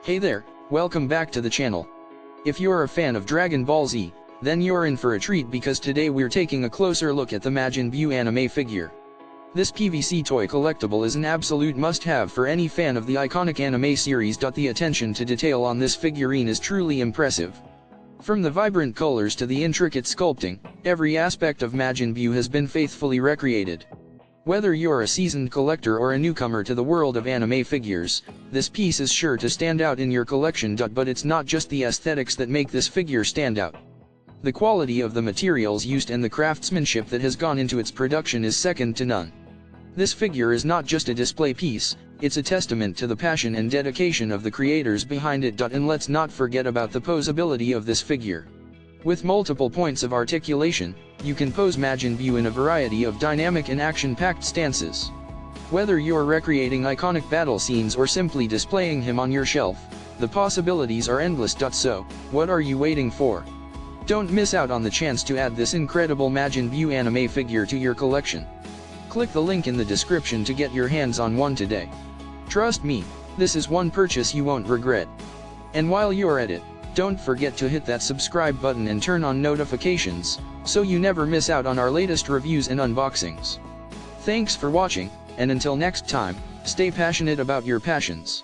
Hey there, welcome back to the channel. If you're a fan of Dragon Ball Z, then you're in for a treat because today we're taking a closer look at the Majin Buu anime figure. This PVC toy collectible is an absolute must-have for any fan of the iconic anime series. The attention to detail on this figurine is truly impressive. From the vibrant colors to the intricate sculpting, every aspect of Majin Buu has been faithfully recreated. Whether you're a seasoned collector or a newcomer to the world of anime figures, this piece is sure to stand out in your collection. But it's not just the aesthetics that make this figure stand out. The quality of the materials used and the craftsmanship that has gone into its production is second to none. This figure is not just a display piece, it's a testament to the passion and dedication of the creators behind it. And let's not forget about the posability of this figure. With multiple points of articulation, you can pose Majin Buu in a variety of dynamic and action-packed stances. Whether you're recreating iconic battle scenes or simply displaying him on your shelf, the possibilities are endless. So, what are you waiting for? Don't miss out on the chance to add this incredible Majin Buu anime figure to your collection. Click the link in the description to get your hands on one today. Trust me, this is one purchase you won't regret. And while you're at it, don't forget to hit that subscribe button and turn on notifications, so you never miss out on our latest reviews and unboxings. Thanks for watching, and until next time, stay passionate about your passions.